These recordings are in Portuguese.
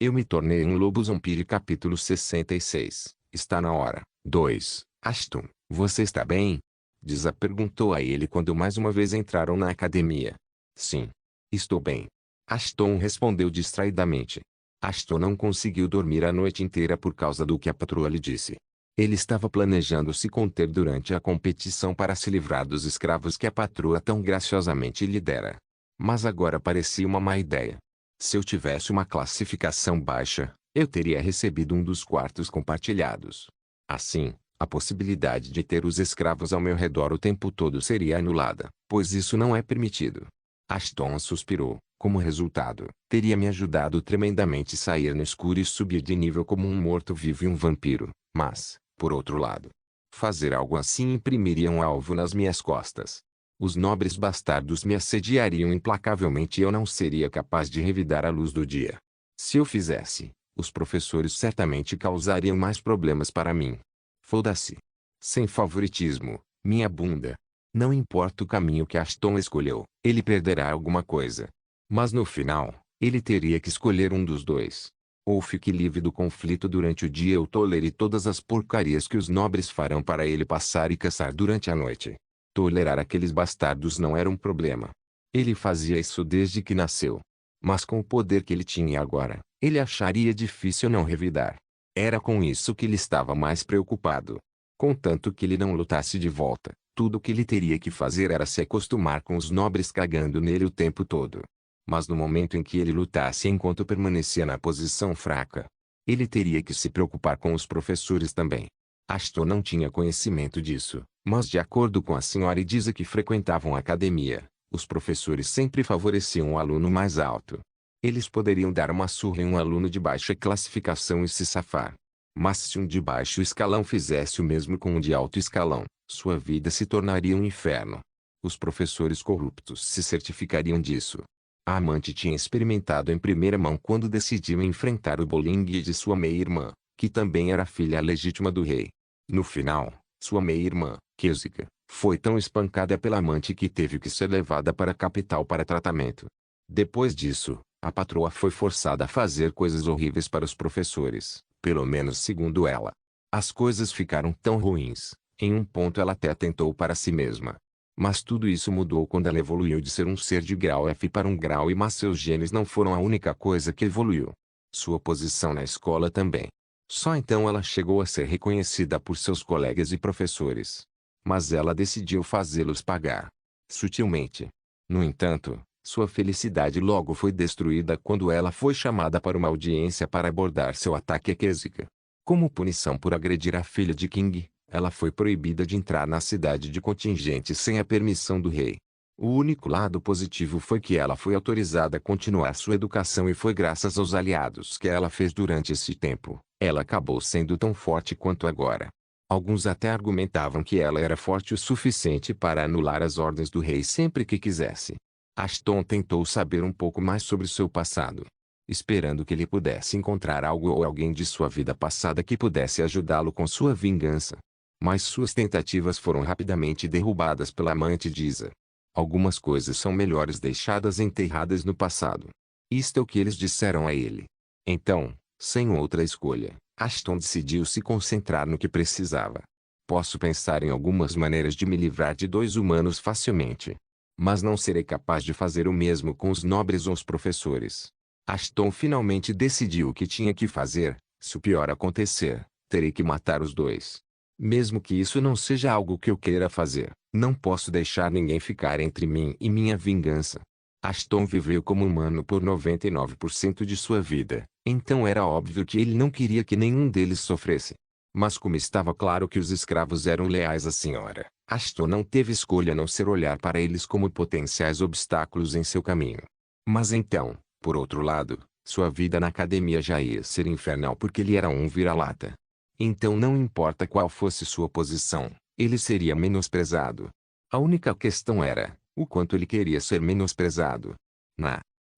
Eu me tornei um lobo vampiro capítulo 66. Está na hora. 2. Ashton, você está bem? Lisa perguntou a ele quando mais uma vez entraram na academia. Sim. Estou bem. Ashton respondeu distraidamente. Ashton não conseguiu dormir a noite inteira por causa do que a patroa lhe disse. Ele estava planejando se conter durante a competição para se livrar dos escravos que a patroa tão graciosamente lhe dera. Mas agora parecia uma má ideia. Se eu tivesse uma classificação baixa, eu teria recebido um dos quartos compartilhados. Assim, a possibilidade de ter os escravos ao meu redor o tempo todo seria anulada, pois isso não é permitido. Ashton suspirou. Como resultado, teria me ajudado tremendamente sair no escuro e subir de nível como um morto-vivo e um vampiro, mas, por outro lado, fazer algo assim imprimiria um alvo nas minhas costas. Os nobres bastardos me assediariam implacavelmente e eu não seria capaz de revidar a luz do dia. Se eu fizesse, os professores certamente causariam mais problemas para mim. Foda-se. Sem favoritismo, minha bunda. Não importa o caminho que Ashton escolheu, ele perderá alguma coisa. Mas no final, ele teria que escolher um dos dois. Ou fique livre do conflito durante o dia ou tolere todas as porcarias que os nobres farão para ele passar e caçar durante a noite. Tolerar aqueles bastardos não era um problema. Ele fazia isso desde que nasceu. Mas com o poder que ele tinha agora, ele acharia difícil não revidar. Era com isso que ele estava mais preocupado. Contanto que ele não lutasse de volta, tudo o que ele teria que fazer era se acostumar com os nobres cagando nele o tempo todo. Mas no momento em que ele lutasse enquanto permanecia na posição fraca, ele teria que se preocupar com os professores também. Ashton não tinha conhecimento disso, mas de acordo com a senhora Edisa que frequentavam a academia, os professores sempre favoreciam o aluno mais alto. Eles poderiam dar uma surra em um aluno de baixa classificação e se safar. Mas se um de baixo escalão fizesse o mesmo com um de alto escalão, sua vida se tornaria um inferno. Os professores corruptos se certificariam disso. A amante tinha experimentado em primeira mão quando decidiu enfrentar o bullying de sua meia-irmã, que também era filha legítima do rei. No final, sua meia-irmã, Kizika, foi tão espancada pela amante que teve que ser levada para a capital para tratamento. Depois disso, a patroa foi forçada a fazer coisas horríveis para os professores, pelo menos segundo ela. As coisas ficaram tão ruins, em um ponto ela até tentou para si mesma. Mas tudo isso mudou quando ela evoluiu de ser um ser de grau F para um grau I, mas seus genes não foram a única coisa que evoluiu. Sua posição na escola também. Só então ela chegou a ser reconhecida por seus colegas e professores. Mas ela decidiu fazê-los pagar. Sutilmente. No entanto, sua felicidade logo foi destruída quando ela foi chamada para uma audiência para abordar seu ataque a Kizika. Como punição por agredir a filha de King, ela foi proibida de entrar na cidade de contingente sem a permissão do rei. O único lado positivo foi que ela foi autorizada a continuar sua educação e foi graças aos aliados que ela fez durante esse tempo, ela acabou sendo tão forte quanto agora. Alguns até argumentavam que ela era forte o suficiente para anular as ordens do rei sempre que quisesse. Ashton tentou saber um pouco mais sobre seu passado, esperando que ele pudesse encontrar algo ou alguém de sua vida passada que pudesse ajudá-lo com sua vingança. Mas suas tentativas foram rapidamente derrubadas pela amante de Isa. Algumas coisas são melhores deixadas enterradas no passado. Isto é o que eles disseram a ele. Então, sem outra escolha, Ashton decidiu se concentrar no que precisava. Posso pensar em algumas maneiras de me livrar de dois humanos facilmente. Mas não serei capaz de fazer o mesmo com os nobres ou os professores. Ashton finalmente decidiu o que tinha que fazer. Se o pior acontecer, terei que matar os dois. Mesmo que isso não seja algo que eu queira fazer, não posso deixar ninguém ficar entre mim e minha vingança. Ashton viveu como humano por 99% de sua vida, então era óbvio que ele não queria que nenhum deles sofresse. Mas como estava claro que os escravos eram leais à senhora, Ashton não teve escolha a não ser olhar para eles como potenciais obstáculos em seu caminho. Mas então, por outro lado, sua vida na academia já ia ser infernal porque ele era um vira-lata. Então não importa qual fosse sua posição, ele seria menosprezado. A única questão era, o quanto ele queria ser menosprezado.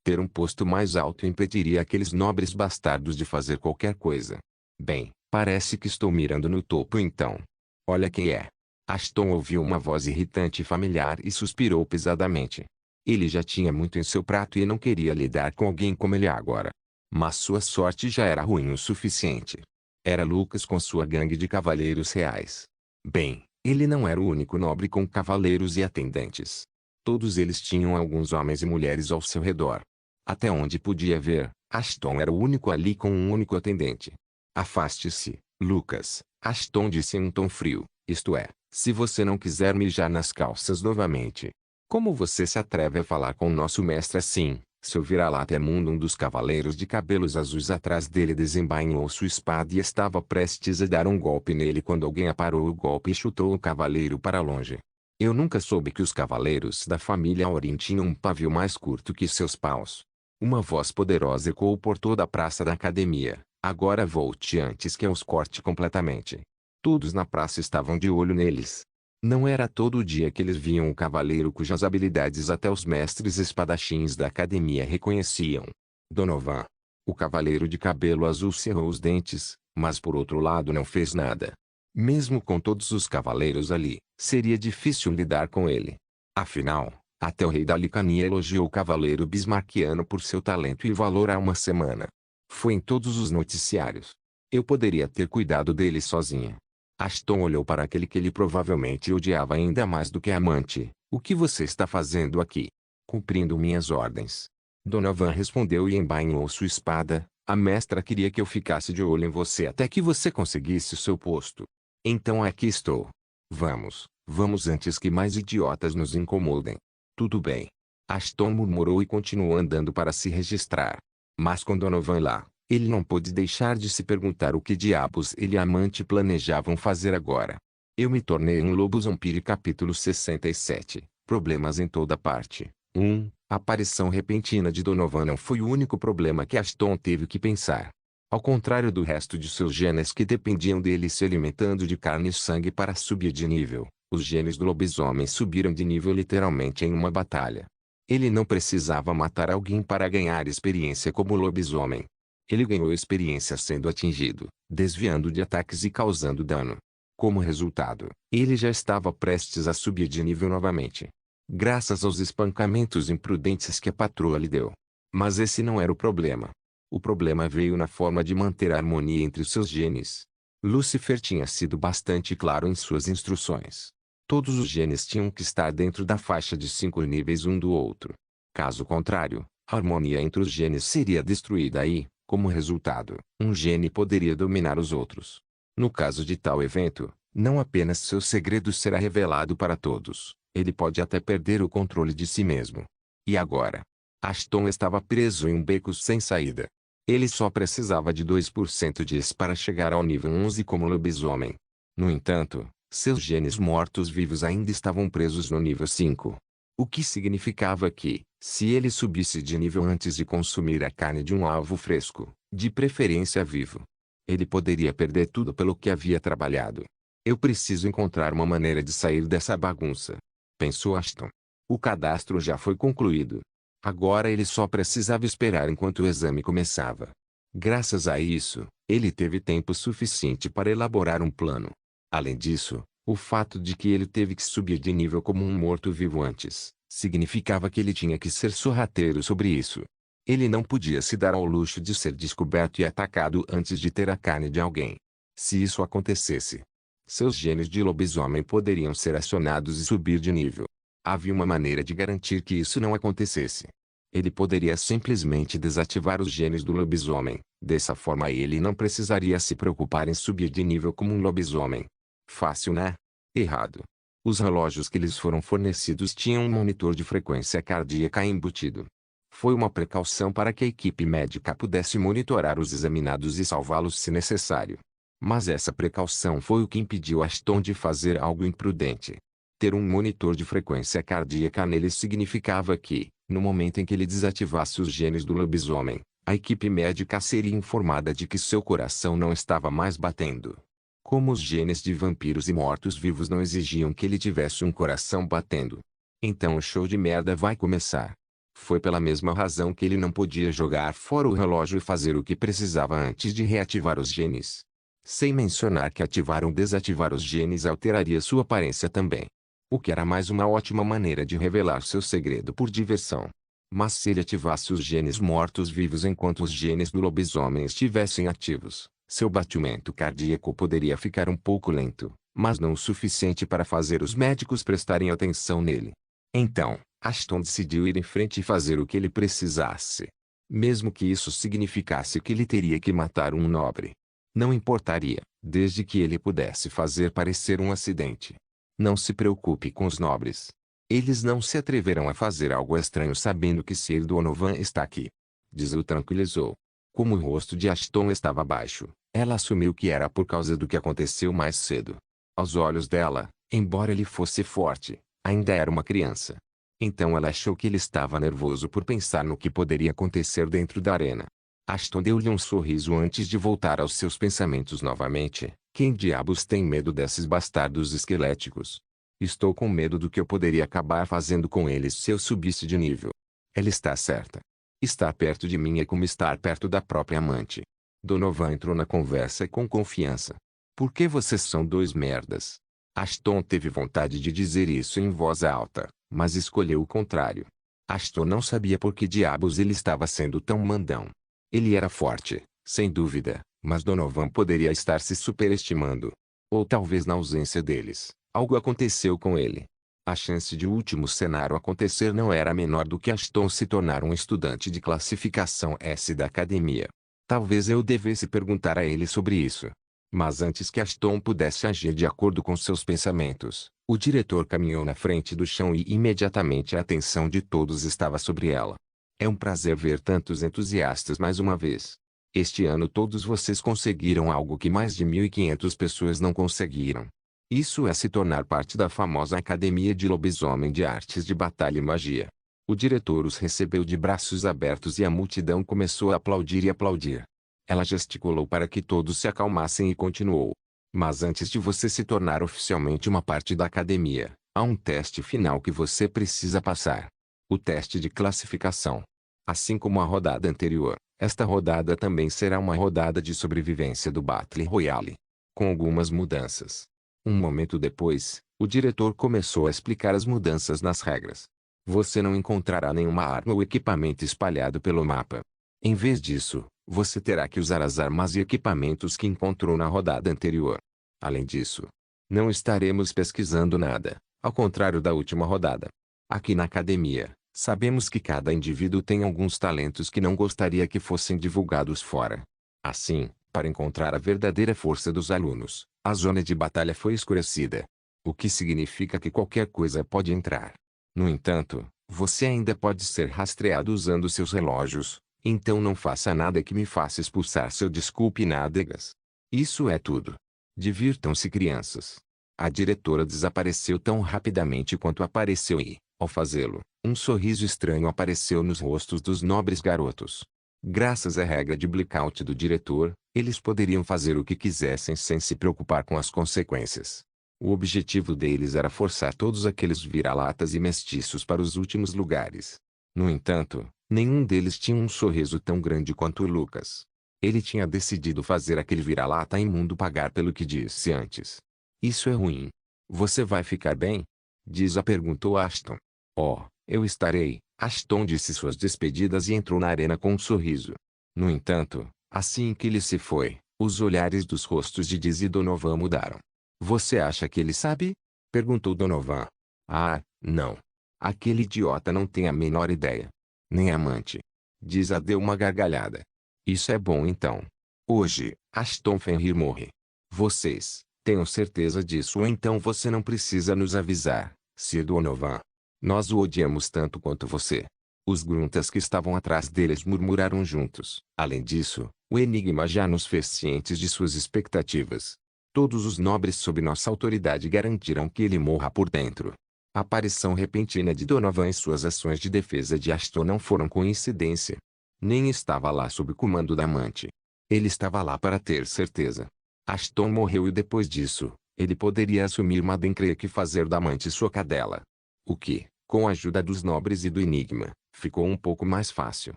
Ter um posto mais alto impediria aqueles nobres bastardos de fazer qualquer coisa. Bem, parece que estou mirando no topo então. Olha quem é. Ashton ouviu uma voz irritante e familiar e suspirou pesadamente. Ele já tinha muito em seu prato e não queria lidar com alguém como ele agora. Mas sua sorte já era ruim o suficiente. Era Lucas com sua gangue de cavaleiros reais. Bem, ele não era o único nobre com cavaleiros e atendentes. Todos eles tinham alguns homens e mulheres ao seu redor. Até onde podia ver, Ashton era o único ali com um único atendente. Afaste-se, Lucas, Ashton disse em um tom frio, isto é, se você não quiser mijar nas calças novamente. Como você se atreve a falar com o nosso mestre assim? Seu vira-lata imundo, um dos cavaleiros de cabelos azuis atrás dele desembainhou sua espada e estava prestes a dar um golpe nele quando alguém aparou o golpe e chutou o cavaleiro para longe. Eu nunca soube que os cavaleiros da família Aurin tinham um pavio mais curto que seus paus. Uma voz poderosa ecoou por toda a praça da academia. Agora volte antes que eu os corte completamente. Todos na praça estavam de olho neles. Não era todo dia que eles viam um cavaleiro cujas habilidades até os mestres espadachins da academia reconheciam. Donovan. O cavaleiro de cabelo azul cerrou os dentes, mas por outro lado não fez nada. Mesmo com todos os cavaleiros ali, seria difícil lidar com ele. Afinal, até o rei da Licania elogiou o cavaleiro bismarquiano por seu talento e valor há uma semana. Foi em todos os noticiários. Eu poderia ter cuidado dele sozinha. Ashton olhou para aquele que ele provavelmente odiava ainda mais do que a amante. O que você está fazendo aqui? Cumprindo minhas ordens. Donovan respondeu e embainhou sua espada. A mestra queria que eu ficasse de olho em você até que você conseguisse o seu posto. Então aqui estou. Vamos antes que mais idiotas nos incomodem. Tudo bem. Ashton murmurou e continuou andando para se registrar. Mas com Donovan lá, ele não pôde deixar de se perguntar o que diabos ele e a amante planejavam fazer agora. Eu me tornei um lobo zombie. Capítulo 67. Problemas em toda parte. 1. A aparição repentina de Donovan não foi o único problema que Ashton teve que pensar. Ao contrário do resto de seus genes que dependiam dele se alimentando de carne e sangue para subir de nível, os genes do lobisomem subiram de nível literalmente em uma batalha. Ele não precisava matar alguém para ganhar experiência como lobisomem. Ele ganhou experiência sendo atingido, desviando de ataques e causando dano. Como resultado, ele já estava prestes a subir de nível novamente. Graças aos espancamentos imprudentes que a patroa lhe deu. Mas esse não era o problema. O problema veio na forma de manter a harmonia entre os seus genes. Lucifer tinha sido bastante claro em suas instruções. Todos os genes tinham que estar dentro da faixa de 5 níveis um do outro. Caso contrário, a harmonia entre os genes seria destruída e, como resultado, um gene poderia dominar os outros. No caso de tal evento, não apenas seu segredo será revelado para todos, ele pode até perder o controle de si mesmo. E agora? Ashton estava preso em um beco sem saída. Ele só precisava de 2% de para chegar ao nível 11 como lobisomem. No entanto, seus genes mortos-vivos ainda estavam presos no nível 5. O que significava que, se ele subisse de nível antes de consumir a carne de um alvo fresco, de preferência vivo, ele poderia perder tudo pelo que havia trabalhado. Eu preciso encontrar uma maneira de sair dessa bagunça, pensou Ashton. O cadastro já foi concluído. Agora ele só precisava esperar enquanto o exame começava. Graças a isso, ele teve tempo suficiente para elaborar um plano. Além disso, o fato de que ele teve que subir de nível como um morto-vivo antes, significava que ele tinha que ser sorrateiro sobre isso. Ele não podia se dar ao luxo de ser descoberto e atacado antes de ter a carne de alguém. Se isso acontecesse, seus genes de lobisomem poderiam ser acionados e subir de nível. Havia uma maneira de garantir que isso não acontecesse. Ele poderia simplesmente desativar os genes do lobisomem. Dessa forma ele não precisaria se preocupar em subir de nível como um lobisomem. Fácil, né? Errado. Os relógios que lhes foram fornecidos tinham um monitor de frequência cardíaca embutido. Foi uma precaução para que a equipe médica pudesse monitorar os examinados e salvá-los se necessário. Mas essa precaução foi o que impediu Ashton de fazer algo imprudente. Ter um monitor de frequência cardíaca nele significava que, no momento em que ele desativasse os genes do lobisomem, a equipe médica seria informada de que seu coração não estava mais batendo. Como os genes de vampiros e mortos-vivos não exigiam que ele tivesse um coração batendo. Então o show de merda vai começar. Foi pela mesma razão que ele não podia jogar fora o relógio e fazer o que precisava antes de reativar os genes. Sem mencionar que ativar ou desativar os genes alteraria sua aparência também. O que era mais uma ótima maneira de revelar seu segredo por diversão. Mas se ele ativasse os genes mortos-vivos enquanto os genes do lobisomem estivessem ativos, seu batimento cardíaco poderia ficar um pouco lento, mas não o suficiente para fazer os médicos prestarem atenção nele. Então, Ashton decidiu ir em frente e fazer o que ele precisasse. Mesmo que isso significasse que ele teria que matar um nobre. Não importaria, desde que ele pudesse fazer parecer um acidente. Não se preocupe com os nobres. Eles não se atreverão a fazer algo estranho sabendo que Sir Donovan está aqui. Diz o tranquilizou. Como o rosto de Ashton estava baixo, ela assumiu que era por causa do que aconteceu mais cedo. Aos olhos dela, embora ele fosse forte, ainda era uma criança. Então ela achou que ele estava nervoso por pensar no que poderia acontecer dentro da arena. Ashton deu-lhe um sorriso antes de voltar aos seus pensamentos novamente. Quem diabos tem medo desses bastardos esqueléticos? Estou com medo do que eu poderia acabar fazendo com eles se eu subisse de nível. Ela está certa. Estar perto de mim é como estar perto da própria amante. Donovan entrou na conversa com confiança. Por que vocês são dois merdas? Ashton teve vontade de dizer isso em voz alta, mas escolheu o contrário. Ashton não sabia por que diabos ele estava sendo tão mandão. Ele era forte, sem dúvida, mas Donovan poderia estar se superestimando. Ou talvez na ausência deles, algo aconteceu com ele. A chance de o último cenário acontecer não era menor do que Ashton se tornar um estudante de classificação S da academia. Talvez eu devesse perguntar a ele sobre isso. Mas antes que Ashton pudesse agir de acordo com seus pensamentos, o diretor caminhou na frente do chão e imediatamente a atenção de todos estava sobre ela. É um prazer ver tantos entusiastas mais uma vez. Este ano todos vocês conseguiram algo que mais de 1.500 pessoas não conseguiram. Isso é se tornar parte da famosa Academia de Lobisomem de Artes de Batalha e Magia. O diretor os recebeu de braços abertos e a multidão começou a aplaudir e aplaudir. Ela gesticulou para que todos se acalmassem e continuou. Mas antes de você se tornar oficialmente uma parte da academia, há um teste final que você precisa passar. O teste de classificação. Assim como a rodada anterior, esta rodada também será uma rodada de sobrevivência do Battle Royale. Com algumas mudanças. Um momento depois, o diretor começou a explicar as mudanças nas regras. Você não encontrará nenhuma arma ou equipamento espalhado pelo mapa. Em vez disso, você terá que usar as armas e equipamentos que encontrou na rodada anterior. Além disso, não estaremos pesquisando nada, ao contrário da última rodada. Aqui na academia, sabemos que cada indivíduo tem alguns talentos que não gostaria que fossem divulgados fora. Assim, para encontrar a verdadeira força dos alunos, a zona de batalha foi escurecida. O que significa que qualquer coisa pode entrar. No entanto, você ainda pode ser rastreado usando seus relógios, então não faça nada que me faça expulsar seu desculpe nádegas. Isso é tudo. Divirtam-se, crianças. A diretora desapareceu tão rapidamente quanto apareceu e, ao fazê-lo, um sorriso estranho apareceu nos rostos dos nobres garotos. Graças à regra de blackout do diretor, eles poderiam fazer o que quisessem sem se preocupar com as consequências. O objetivo deles era forçar todos aqueles vira-latas e mestiços para os últimos lugares. No entanto, nenhum deles tinha um sorriso tão grande quanto o Lucas. Ele tinha decidido fazer aquele vira-lata imundo pagar pelo que disse antes. Isso é ruim. Você vai ficar bem? Diza perguntou Ashton. Oh, eu estarei. Ashton disse suas despedidas e entrou na arena com um sorriso. No entanto, assim que ele se foi, os olhares dos rostos de Diz e Donovan mudaram. Você acha que ele sabe? Perguntou Donovan. Ah, não. Aquele idiota não tem a menor ideia. Nem amante. Diza deu uma gargalhada. Isso é bom então. Hoje, Ashton Fenrir morre. Vocês, tenham certeza disso ou então você não precisa nos avisar, Sir Donovan. Nós o odiamos tanto quanto você. Os gruntas que estavam atrás deles murmuraram juntos. Além disso, o enigma já nos fez cientes de suas expectativas. Todos os nobres sob nossa autoridade garantiram que ele morra por dentro. A aparição repentina de Donovan e suas ações de defesa de Ashton não foram coincidência. Nem estava lá sob o comando da amante. Ele estava lá para ter certeza. Ashton morreu e depois disso, ele poderia assumir Madencreek e fazer da amante sua cadela. O que, com a ajuda dos nobres e do enigma, ficou um pouco mais fácil.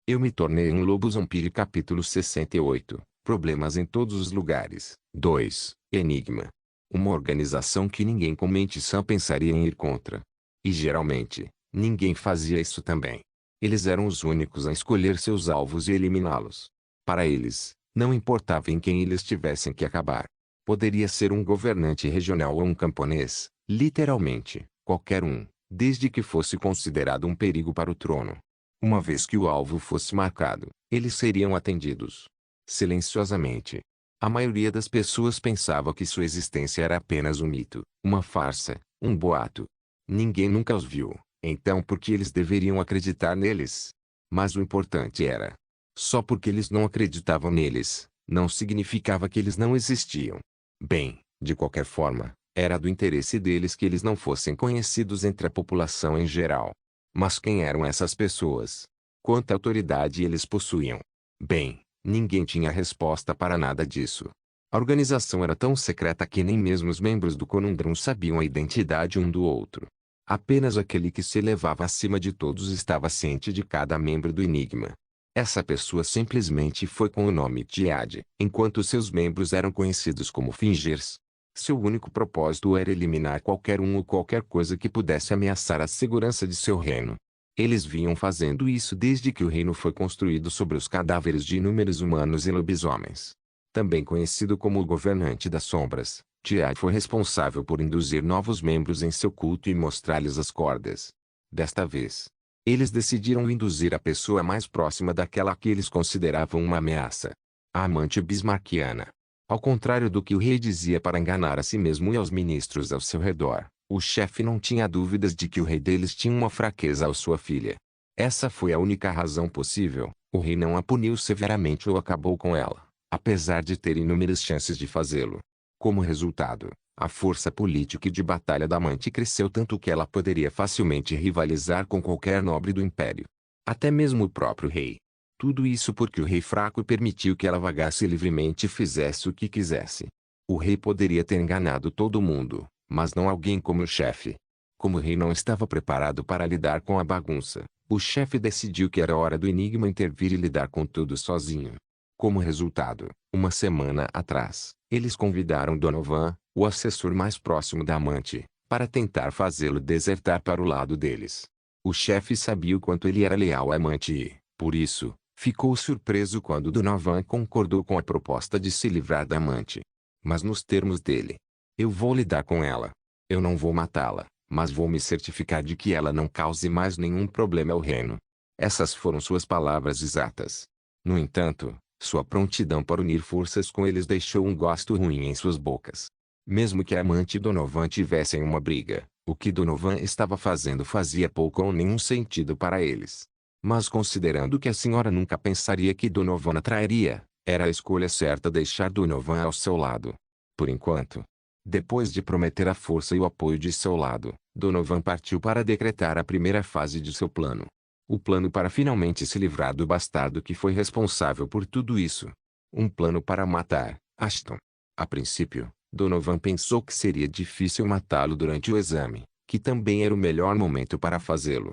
Eu me tornei um lobo zombie capítulo 68, problemas em todos os lugares. 2. Enigma. Uma organização que ninguém com mente sã pensaria em ir contra. E geralmente, ninguém fazia isso também. Eles eram os únicos a escolher seus alvos e eliminá-los. Para eles, não importava em quem eles tivessem que acabar. Poderia ser um governante regional ou um camponês, literalmente, qualquer um, desde que fosse considerado um perigo para o trono. Uma vez que o alvo fosse marcado, eles seriam atendidos. Silenciosamente. A maioria das pessoas pensava que sua existência era apenas um mito, uma farsa, um boato. Ninguém nunca os viu, então por que eles deveriam acreditar neles? Mas o importante era: só porque eles não acreditavam neles, não significava que eles não existiam. Bem, de qualquer forma, era do interesse deles que eles não fossem conhecidos entre a população em geral. Mas quem eram essas pessoas? Quanta autoridade eles possuíam? Bem, ninguém tinha resposta para nada disso. A organização era tão secreta que nem mesmo os membros do Conundrum sabiam a identidade um do outro. Apenas aquele que se elevava acima de todos estava ciente de cada membro do Enigma. Essa pessoa simplesmente foi com o nome de Ade, enquanto seus membros eram conhecidos como Fingers. Seu único propósito era eliminar qualquer um ou qualquer coisa que pudesse ameaçar a segurança de seu reino. Eles vinham fazendo isso desde que o reino foi construído sobre os cadáveres de inúmeros humanos e lobisomens. Também conhecido como o Governante das Sombras, Tiad foi responsável por induzir novos membros em seu culto e mostrar-lhes as cordas. Desta vez, eles decidiram induzir a pessoa mais próxima daquela que eles consideravam uma ameaça. A amante bismarquiana. Ao contrário do que o rei dizia para enganar a si mesmo e aos ministros ao seu redor, o chefe não tinha dúvidas de que o rei deles tinha uma fraqueza à sua filha. Essa foi a única razão possível. O rei não a puniu severamente ou acabou com ela, apesar de ter inúmeras chances de fazê-lo. Como resultado, a força política e de batalha da amante cresceu tanto que ela poderia facilmente rivalizar com qualquer nobre do império. Até mesmo o próprio rei. Tudo isso porque o rei fraco permitiu que ela vagasse livremente e fizesse o que quisesse. O rei poderia ter enganado todo mundo, mas não alguém como o chefe. Como o rei não estava preparado para lidar com a bagunça, o chefe decidiu que era hora do Enigma intervir e lidar com tudo sozinho. Como resultado, uma semana atrás, eles convidaram Donovan, o assessor mais próximo da amante, para tentar fazê-lo desertar para o lado deles. O chefe sabia o quanto ele era leal à amante e, por isso, ficou surpreso quando Donovan concordou com a proposta de se livrar da amante. Mas nos termos dele: eu vou lidar com ela. Eu não vou matá-la, mas vou me certificar de que ela não cause mais nenhum problema ao reino. Essas foram suas palavras exatas. No entanto, sua prontidão para unir forças com eles deixou um gosto ruim em suas bocas. Mesmo que a amante e Donovan tivessem uma briga, o que Donovan estava fazendo fazia pouco ou nenhum sentido para eles. Mas considerando que a senhora nunca pensaria que Donovan a trairia, era a escolha certa deixar Donovan ao seu lado. Por enquanto. Depois de prometer a força e o apoio de seu lado, Donovan partiu para decretar a primeira fase de seu plano. O plano para finalmente se livrar do bastardo que foi responsável por tudo isso. Um plano para matar Ashton. A princípio, Donovan pensou que seria difícil matá-lo durante o exame, que também era o melhor momento para fazê-lo.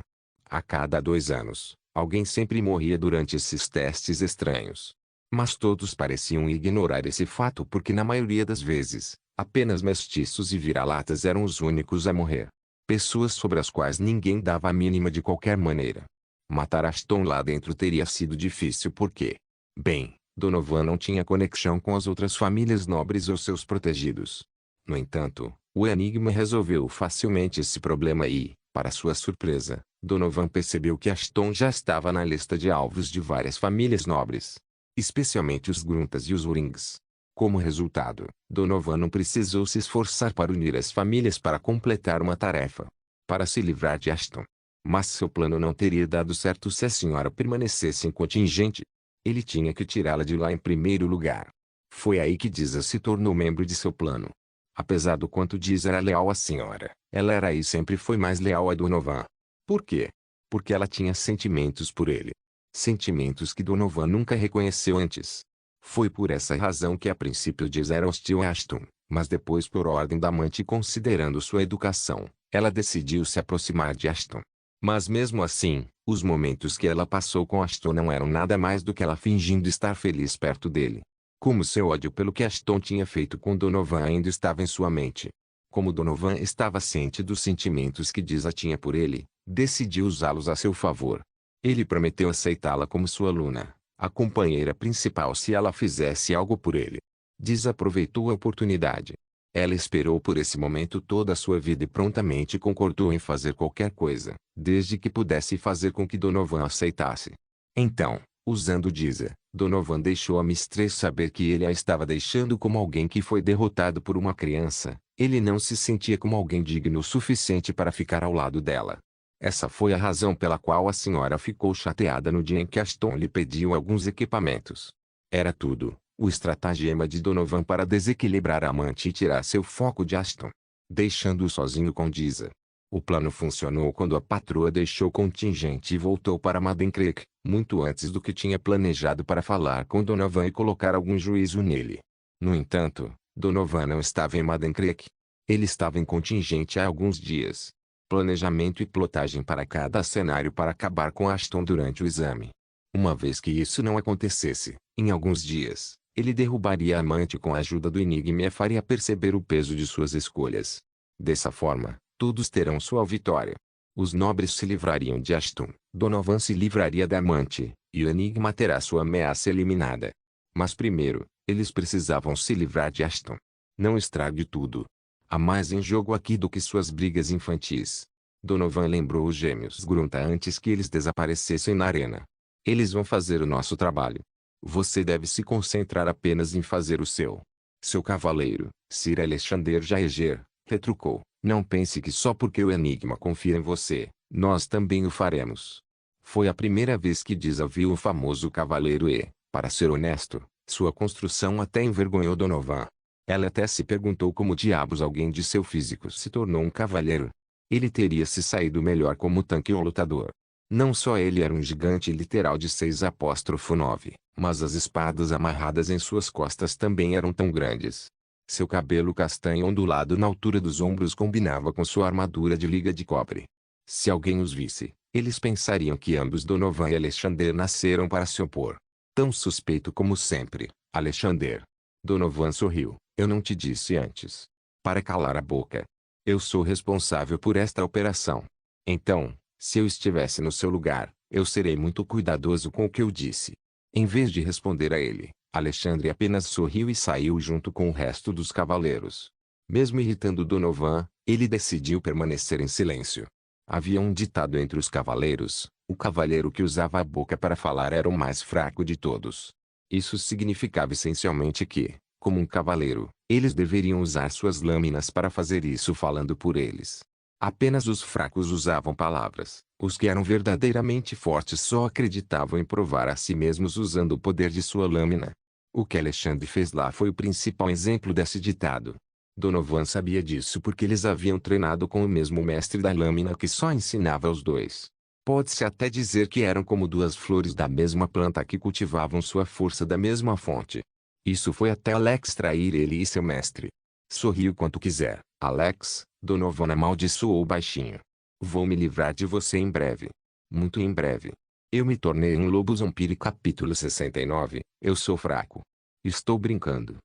A cada 2 anos, alguém sempre morria durante esses testes estranhos. Mas todos pareciam ignorar esse fato porque na maioria das vezes, apenas mestiços e vira-latas eram os únicos a morrer. Pessoas sobre as quais ninguém dava a mínima de qualquer maneira. Matar Ashton lá dentro teria sido difícil porque, bem, Donovan não tinha conexão com as outras famílias nobres ou seus protegidos. No entanto, o Enigma resolveu facilmente esse problema e, para sua surpresa, Donovan percebeu que Ashton já estava na lista de alvos de várias famílias nobres, especialmente os Gruntas e os Urings. Como resultado, Donovan não precisou se esforçar para unir as famílias para completar uma tarefa. Para se livrar de Ashton. Mas seu plano não teria dado certo se a senhora permanecesse em contingente. Ele tinha que tirá-la de lá em primeiro lugar. Foi aí que Diza se tornou membro de seu plano. Apesar do quanto Diza era leal à senhora, ela era e sempre foi mais leal a Donovan. Por quê? Porque ela tinha sentimentos por ele. Sentimentos que Donovan nunca reconheceu antes. Foi por essa razão que a princípio Diza era hostil a Ashton, mas depois por ordem da amante e considerando sua educação, ela decidiu se aproximar de Ashton. Mas mesmo assim, os momentos que ela passou com Ashton não eram nada mais do que ela fingindo estar feliz perto dele. Como seu ódio pelo que Ashton tinha feito com Donovan ainda estava em sua mente. Como Donovan estava ciente dos sentimentos que Diza tinha por ele, decidiu usá-los a seu favor. Ele prometeu aceitá-la como sua aluna, a companheira principal se ela fizesse algo por ele. Desaproveitou a oportunidade. Ela esperou por esse momento toda a sua vida e prontamente concordou em fazer qualquer coisa, desde que pudesse fazer com que Donovan aceitasse. Então, usando Diza, Donovan deixou a Mistress saber que ele a estava deixando como alguém que foi derrotado por uma criança. Ele não se sentia como alguém digno o suficiente para ficar ao lado dela. Essa foi a razão pela qual a senhora ficou chateada no dia em que Ashton lhe pediu alguns equipamentos. Era tudo, o estratagema de Donovan para desequilibrar a amante e tirar seu foco de Ashton, deixando-o sozinho com Diza. O plano funcionou quando a patroa deixou o contingente e voltou para Maiden Creek, muito antes do que tinha planejado para falar com Donovan e colocar algum juízo nele. No entanto, Donovan não estava em Maiden Creek. Ele estava em contingente há alguns dias. Planejamento e plotagem para cada cenário para acabar com Ashton durante o exame. Uma vez que isso não acontecesse, em alguns dias, ele derrubaria a amante com a ajuda do enigma e a faria perceber o peso de suas escolhas. Dessa forma, todos terão sua vitória. Os nobres se livrariam de Ashton, Donovan se livraria da amante, e o enigma terá sua ameaça eliminada. Mas primeiro, eles precisavam se livrar de Ashton. Não estrague tudo. Há mais em jogo aqui do que suas brigas infantis. Donovan lembrou os gêmeos Grunta antes que eles desaparecessem na arena. Eles vão fazer o nosso trabalho. Você deve se concentrar apenas em fazer o seu. Seu cavaleiro, Sir Alexander Jaeger, retrucou. Não pense que só porque o enigma confia em você, nós também o faremos. Foi a primeira vez que Diza viu o famoso cavaleiro e, para ser honesto, sua construção até envergonhou Donovan. Ela até se perguntou como diabos alguém de seu físico se tornou um cavaleiro. Ele teria se saído melhor como tanque ou lutador. Não só ele era um gigante literal de 6,9, mas as espadas amarradas em suas costas também eram tão grandes. Seu cabelo castanho ondulado na altura dos ombros combinava com sua armadura de liga de cobre. Se alguém os visse, eles pensariam que ambos Donovan e Alexander nasceram para se opor. Tão suspeito como sempre, Alexander. Donovan sorriu. Eu não te disse antes. Para calar a boca. Eu sou responsável por esta operação. Então, se eu estivesse no seu lugar, eu serei muito cuidadoso com o que eu disse. Em vez de responder a ele, Alexandre apenas sorriu e saiu junto com o resto dos cavaleiros. Mesmo irritando Donovan, ele decidiu permanecer em silêncio. Havia um ditado entre os cavaleiros: o cavaleiro que usava a boca para falar era o mais fraco de todos. Isso significava essencialmente que, como um cavaleiro, eles deveriam usar suas lâminas para fazer isso falando por eles. Apenas os fracos usavam palavras. Os que eram verdadeiramente fortes só acreditavam em provar a si mesmos usando o poder de sua lâmina. O que Alexandre fez lá foi o principal exemplo desse ditado. Donovan sabia disso porque eles haviam treinado com o mesmo mestre da lâmina que só ensinava aos dois. Pode-se até dizer que eram como duas flores da mesma planta que cultivavam sua força da mesma fonte. Isso foi até Alex trair ele e seu mestre. Sorriu quanto quiser, Alex, Donovan amaldiçoou baixinho. Vou me livrar de você em breve. Muito em breve. Eu me tornei um lobo zombie. Capítulo 69. Eu sou fraco. Estou brincando.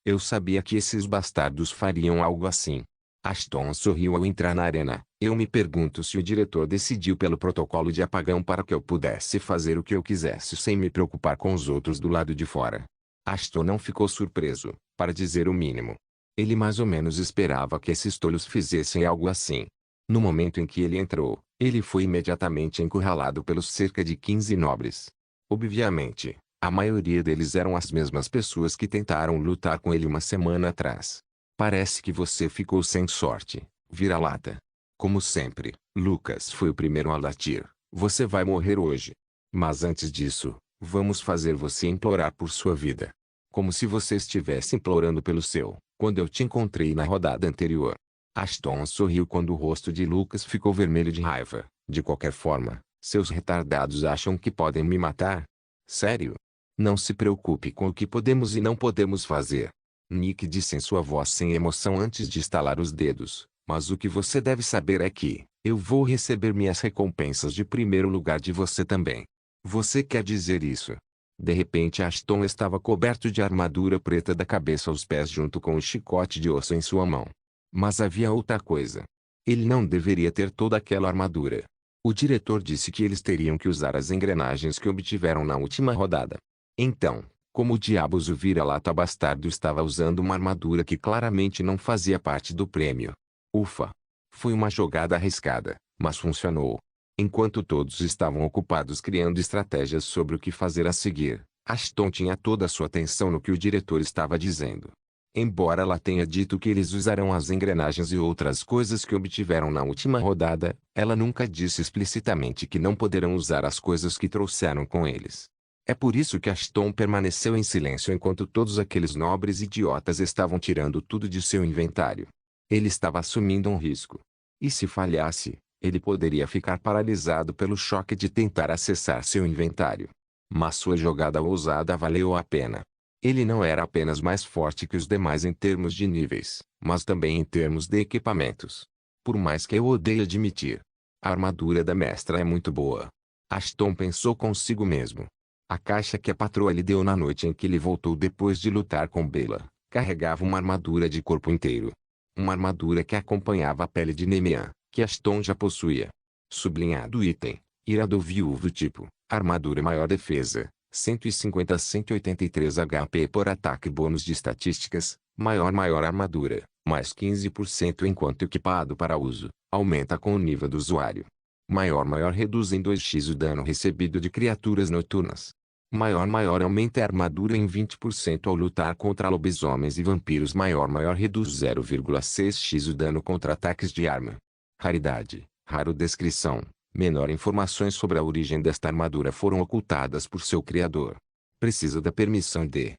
Eu sabia que esses bastardos fariam algo assim. Ashton sorriu ao entrar na arena. Eu me pergunto se o diretor decidiu pelo protocolo de apagão para que eu pudesse fazer o que eu quisesse sem me preocupar com os outros do lado de fora. Ashton não ficou surpreso, para dizer o mínimo. Ele mais ou menos esperava que esses tolos fizessem algo assim. No momento em que ele entrou, ele foi imediatamente encurralado pelos cerca de 15 nobres. Obviamente, a maioria deles eram as mesmas pessoas que tentaram lutar com ele uma semana atrás. Parece que você ficou sem sorte, vira-lata. Como sempre, Lucas foi o primeiro a latir. Você vai morrer hoje. Mas antes disso, vamos fazer você implorar por sua vida. Como se você estivesse implorando pelo seu, quando eu te encontrei na rodada anterior. Ashton sorriu quando o rosto de Lucas ficou vermelho de raiva. De qualquer forma, seus retardados acham que podem me matar? Sério? Não se preocupe com o que podemos e não podemos fazer. Nick disse em sua voz sem emoção antes de estalar os dedos. Mas o que você deve saber é que, eu vou receber minhas recompensas de primeiro lugar de você também. Você quer dizer isso? De repente Ashton estava coberto de armadura preta da cabeça aos pés junto com um chicote de osso em sua mão. Mas havia outra coisa. Ele não deveria ter toda aquela armadura. O diretor disse que eles teriam que usar as engrenagens que obtiveram na última rodada. Então, como diabos o vira-lata bastardo estava usando uma armadura que claramente não fazia parte do prêmio? Ufa! Foi uma jogada arriscada, mas funcionou. Enquanto todos estavam ocupados criando estratégias sobre o que fazer a seguir, Ashton tinha toda a sua atenção no que o diretor estava dizendo. Embora ela tenha dito que eles usarão as engrenagens e outras coisas que obtiveram na última rodada, ela nunca disse explicitamente que não poderão usar as coisas que trouxeram com eles. É por isso que Ashton permaneceu em silêncio enquanto todos aqueles nobres idiotas estavam tirando tudo de seu inventário. Ele estava assumindo um risco. E se falhasse, ele poderia ficar paralisado pelo choque de tentar acessar seu inventário. Mas sua jogada ousada valeu a pena. Ele não era apenas mais forte que os demais em termos de níveis, mas também em termos de equipamentos. Por mais que eu odeie admitir, a armadura da mestra é muito boa. Ashton pensou consigo mesmo. A caixa que a patroa lhe deu na noite em que ele voltou depois de lutar com Bela, carregava uma armadura de corpo inteiro. Uma armadura que acompanhava a pele de Nemean, que Ashton já possuía. Sublinhado item, ira do viúvo tipo, armadura maior defesa. 150-183 HP por ataque bônus de estatísticas, maior armadura, mais 15% enquanto equipado para uso, aumenta com o nível do usuário. Maior reduz em 2x o dano recebido de criaturas noturnas. Maior aumenta a armadura em 20% ao lutar contra lobisomens e vampiros. Maior reduz 0,6x o dano contra ataques de arma. Raridade, raro descrição. Menor informações sobre a origem desta armadura foram ocultadas por seu criador. Precisa da permissão de...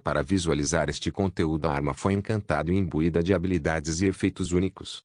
Para visualizar este conteúdo a arma foi encantada e imbuída de habilidades e efeitos únicos.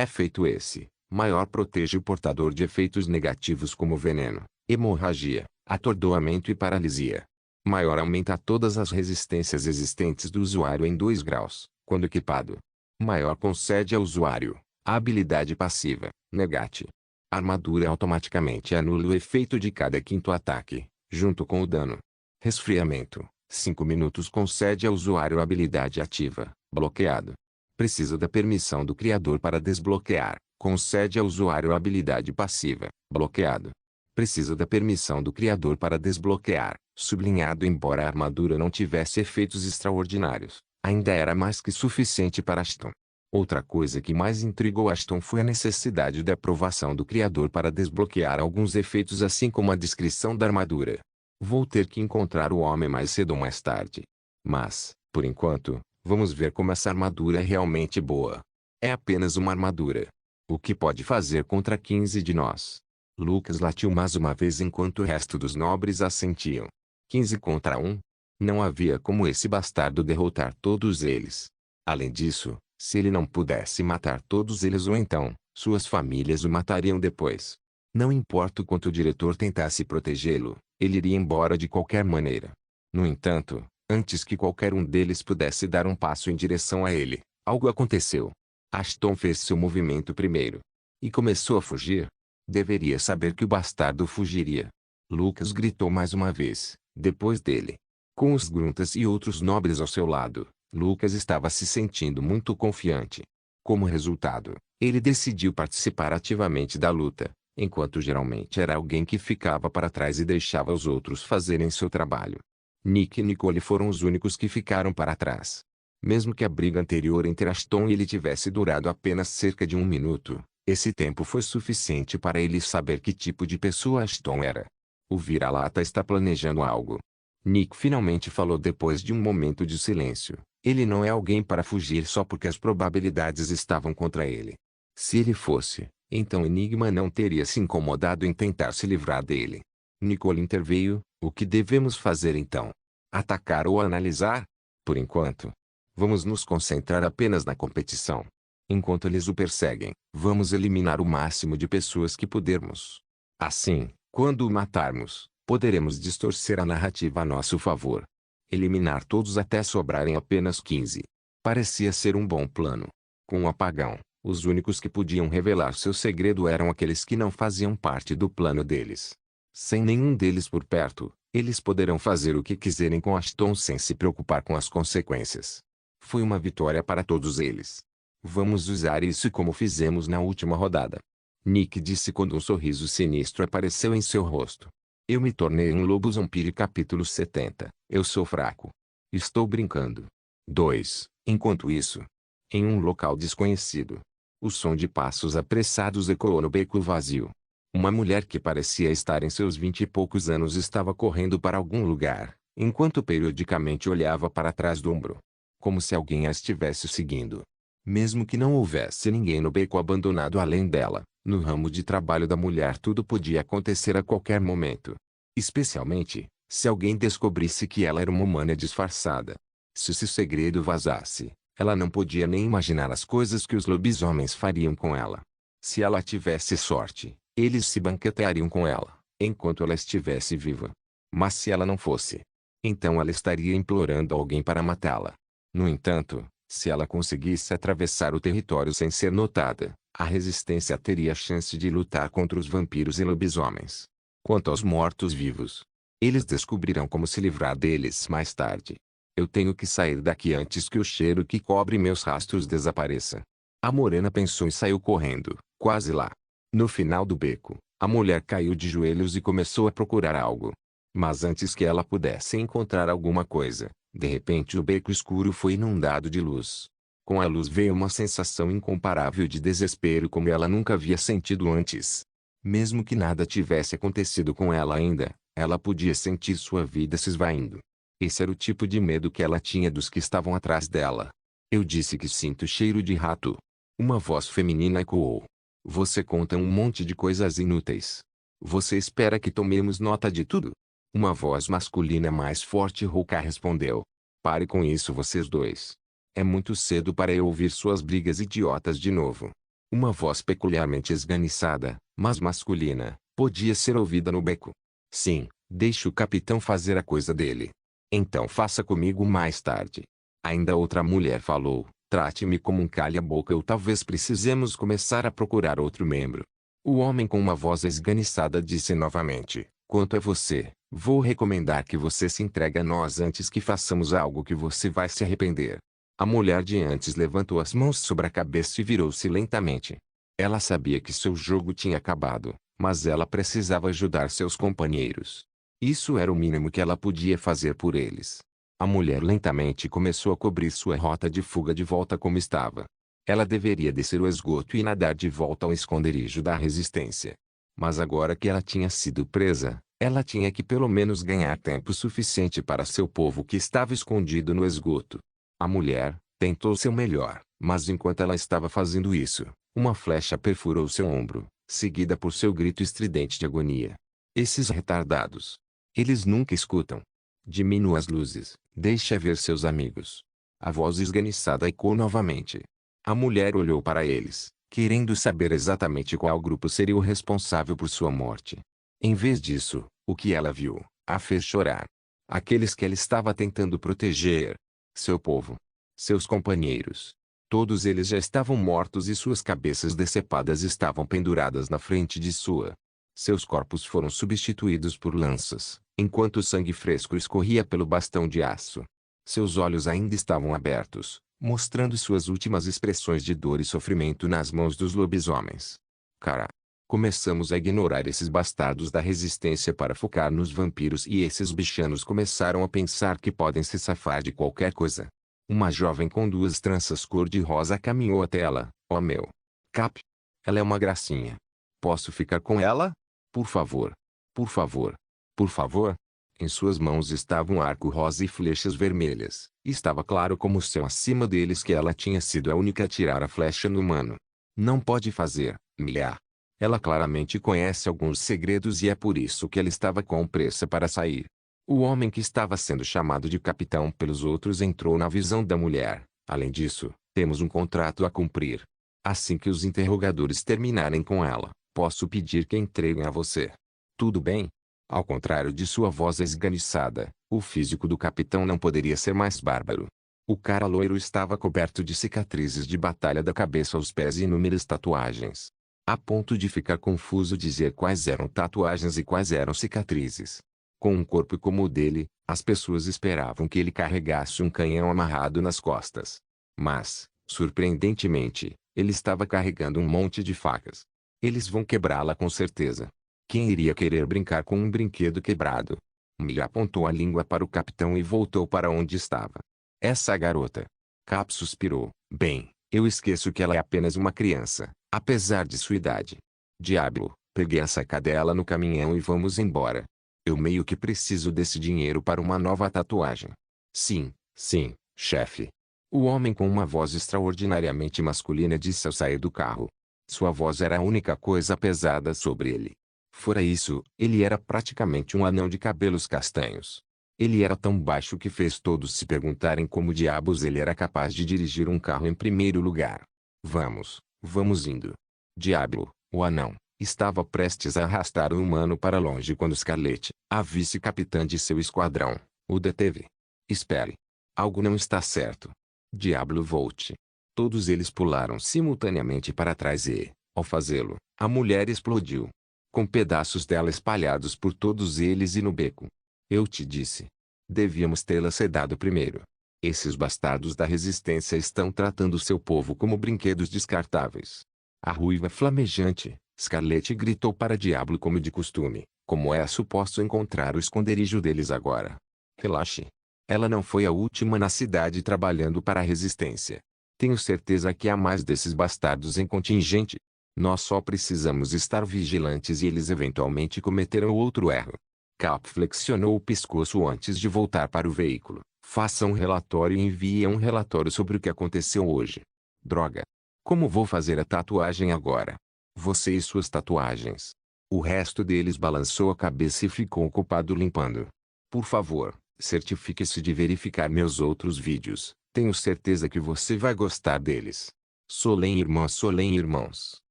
Feito esse, maior protege o portador de efeitos negativos como veneno, hemorragia, atordoamento e paralisia. Maior aumenta todas as resistências existentes do usuário em 2 graus, quando equipado. Maior concede ao usuário a habilidade passiva, negate. A armadura automaticamente anula o efeito de cada quinto ataque, junto com o dano. Resfriamento. 5 minutos concede ao usuário a habilidade ativa, bloqueado. Precisa da permissão do criador para desbloquear. Concede ao usuário a habilidade passiva, bloqueado. Precisa da permissão do criador para desbloquear. Sublinhado. Embora a armadura não tivesse efeitos extraordinários, ainda era mais que suficiente para Ashton. Outra coisa que mais intrigou Ashton foi a necessidade da aprovação do criador para desbloquear alguns efeitos assim como a descrição da armadura. Vou ter que encontrar o homem mais cedo ou mais tarde. Mas, por enquanto, vamos ver como essa armadura é realmente boa. É apenas uma armadura. O que pode fazer contra 15 de nós? Lucas latiu mais uma vez enquanto o resto dos nobres assentiam. 15 contra 1? Não havia como esse bastardo derrotar todos eles. Além disso, se ele não pudesse matar todos eles ou então, suas famílias o matariam depois. Não importa o quanto o diretor tentasse protegê-lo, ele iria embora de qualquer maneira. No entanto, antes que qualquer um deles pudesse dar um passo em direção a ele, algo aconteceu. Ashton fez seu movimento primeiro. E começou a fugir. Deveria saber que o bastardo fugiria. Lucas gritou mais uma vez, depois dele. Com os gruntas e outros nobres ao seu lado, Lucas estava se sentindo muito confiante. Como resultado, ele decidiu participar ativamente da luta, enquanto geralmente era alguém que ficava para trás e deixava os outros fazerem seu trabalho. Nick e Nicole foram os únicos que ficaram para trás. Mesmo que a briga anterior entre Ashton e ele tivesse durado apenas cerca de 1 minuto, esse tempo foi suficiente para ele saber que tipo de pessoa Ashton era. O vira-lata está planejando algo. Nick finalmente falou depois de um momento de silêncio. Ele não é alguém para fugir só porque as probabilidades estavam contra ele. Se ele fosse, então Enigma não teria se incomodado em tentar se livrar dele. Nicole interveio. O que devemos fazer então? Atacar ou analisar? Por enquanto, vamos nos concentrar apenas na competição. Enquanto eles o perseguem, vamos eliminar o máximo de pessoas que pudermos. Assim, quando o matarmos, poderemos distorcer a narrativa a nosso favor. Eliminar todos até sobrarem apenas 15. Parecia ser um bom plano. Com o apagão, os únicos que podiam revelar seu segredo eram aqueles que não faziam parte do plano deles. Sem nenhum deles por perto, eles poderão fazer o que quiserem com Ashton sem se preocupar com as consequências. Foi uma vitória para todos eles. Vamos usar isso como fizemos na última rodada. Nick disse quando um sorriso sinistro apareceu em seu rosto. Eu me tornei um lobo vampiro capítulo 70. Eu sou fraco. Estou brincando. 2. Enquanto isso, em um local desconhecido, o som de passos apressados ecoou no beco vazio. Uma mulher que parecia estar em seus 20 e poucos anos estava correndo para algum lugar, enquanto periodicamente olhava para trás do ombro, como se alguém a estivesse seguindo. Mesmo que não houvesse ninguém no beco abandonado além dela, no ramo de trabalho da mulher tudo podia acontecer a qualquer momento. Especialmente, se alguém descobrisse que ela era uma humana disfarçada. Se esse segredo vazasse, ela não podia nem imaginar as coisas que os lobisomens fariam com ela. Se ela tivesse sorte, eles se banqueteariam com ela, enquanto ela estivesse viva. Mas se ela não fosse, então ela estaria implorando alguém para matá-la. No entanto, se ela conseguisse atravessar o território sem ser notada, a resistência teria a chance de lutar contra os vampiros e lobisomens. Quanto aos mortos-vivos, eles descobrirão como se livrar deles mais tarde. Eu tenho que sair daqui antes que o cheiro que cobre meus rastros desapareça. A morena pensou e saiu correndo, quase lá. No final do beco, a mulher caiu de joelhos e começou a procurar algo. Mas antes que ela pudesse encontrar alguma coisa, de repente o beco escuro foi inundado de luz. Com a luz veio uma sensação incomparável de desespero como ela nunca havia sentido antes. Mesmo que nada tivesse acontecido com ela ainda, ela podia sentir sua vida se esvaindo. Esse era o tipo de medo que ela tinha dos que estavam atrás dela. Eu disse que sinto cheiro de rato. Uma voz feminina ecoou. Você conta um monte de coisas inúteis. Você espera que tomemos nota de tudo? Uma voz masculina mais forte e rouca respondeu. Pare com isso vocês dois. É muito cedo para eu ouvir suas brigas idiotas de novo. Uma voz peculiarmente esganiçada, mas masculina, podia ser ouvida no beco. Sim, deixe o capitão fazer a coisa dele. Então faça comigo mais tarde. Ainda outra mulher falou, trate-me como um calha-boca ou talvez precisemos começar a procurar outro membro. O homem com uma voz esganiçada disse novamente, quanto a você, vou recomendar que você se entregue a nós antes que façamos algo que você vai se arrepender. A mulher de antes levantou as mãos sobre a cabeça e virou-se lentamente. Ela sabia que seu jogo tinha acabado, mas ela precisava ajudar seus companheiros. Isso era o mínimo que ela podia fazer por eles. A mulher lentamente começou a cobrir sua rota de fuga de volta como estava. Ela deveria descer o esgoto e nadar de volta ao esconderijo da resistência. Mas agora que ela tinha sido presa, ela tinha que pelo menos ganhar tempo suficiente para seu povo que estava escondido no esgoto. A mulher tentou seu melhor, mas enquanto ela estava fazendo isso, uma flecha perfurou seu ombro, seguida por seu grito estridente de agonia. Esses retardados. Eles nunca escutam. Diminua as luzes, deixa ver seus amigos. A voz esganiçada ecoou novamente. A mulher olhou para eles, querendo saber exatamente qual grupo seria o responsável por sua morte. Em vez disso, o que ela viu, a fez chorar. Aqueles que ela estava tentando proteger. Seu povo. Seus companheiros. Todos eles já estavam mortos e suas cabeças decepadas estavam penduradas na frente de sua. Seus corpos foram substituídos por lanças, enquanto o sangue fresco escorria pelo bastão de aço. Seus olhos ainda estavam abertos, mostrando suas últimas expressões de dor e sofrimento nas mãos dos lobisomens. Cara. Começamos a ignorar esses bastardos da resistência para focar nos vampiros e esses bichanos começaram a pensar que podem se safar de qualquer coisa. Uma jovem com duas tranças cor-de-rosa caminhou até ela. Oh meu. Cap. Ela é uma gracinha. Posso ficar com ela? Por favor. Por favor. Por favor. Em suas mãos estava um arco rosa e flechas vermelhas. Estava claro como o céu acima deles que ela tinha sido a única a tirar a flecha no humano. Não pode fazer, Mia. Ela claramente conhece alguns segredos e é por isso que ela estava com pressa para sair. O homem que estava sendo chamado de capitão pelos outros entrou na visão da mulher. Além disso, temos um contrato a cumprir. Assim que os interrogadores terminarem com ela, posso pedir que entreguem a você. Tudo bem? Ao contrário de sua voz esganiçada, o físico do capitão não poderia ser mais bárbaro. O cara loiro estava coberto de cicatrizes de batalha da cabeça aos pés e inúmeras tatuagens. A ponto de ficar confuso dizer quais eram tatuagens e quais eram cicatrizes. Com um corpo como o dele, as pessoas esperavam que ele carregasse um canhão amarrado nas costas. Mas, surpreendentemente, ele estava carregando um monte de facas. Eles vão quebrá-la com certeza. Quem iria querer brincar com um brinquedo quebrado? Mia apontou a língua para o capitão e voltou para onde estava. Essa garota. Cap suspirou. Bem, eu esqueço que ela é apenas uma criança, apesar de sua idade. Diabo, peguei a saca dela no caminhão e vamos embora. Eu meio que preciso desse dinheiro para uma nova tatuagem. Sim, sim, chefe. O homem com uma voz extraordinariamente masculina disse ao sair do carro. Sua voz era a única coisa pesada sobre ele. Fora isso, ele era praticamente um anão de cabelos castanhos. Ele era tão baixo que fez todos se perguntarem como diabos ele era capaz de dirigir um carro em primeiro lugar. Vamos indo. Diabo, o anão, estava prestes a arrastar o humano para longe quando Scarlett, a vice-capitã de seu esquadrão, o deteve. Espere. Algo não está certo. Diablo volte. Todos eles pularam simultaneamente para trás e, ao fazê-lo, a mulher explodiu, com pedaços dela espalhados por todos eles e no beco. Eu te disse. Devíamos tê-la sedado primeiro. Esses bastardos da resistência estão tratando seu povo como brinquedos descartáveis. A ruiva flamejante, Scarlett gritou para Diablo como de costume, como é suposto encontrar o esconderijo deles agora. Relaxe. Ela não foi a última na cidade trabalhando para a resistência. Tenho certeza que há mais desses bastardos em contingente. Nós só precisamos estar vigilantes e eles eventualmente cometerão outro erro. Cap flexionou o pescoço antes de voltar para o veículo. Faça um relatório e envie um relatório sobre o que aconteceu hoje. Droga. Como vou fazer a tatuagem agora? Você e suas tatuagens. O resto deles balançou a cabeça e ficou ocupado limpando. Por favor, certifique-se de verificar meus outros vídeos. Tenho certeza que você vai gostar deles. Solen irmãos.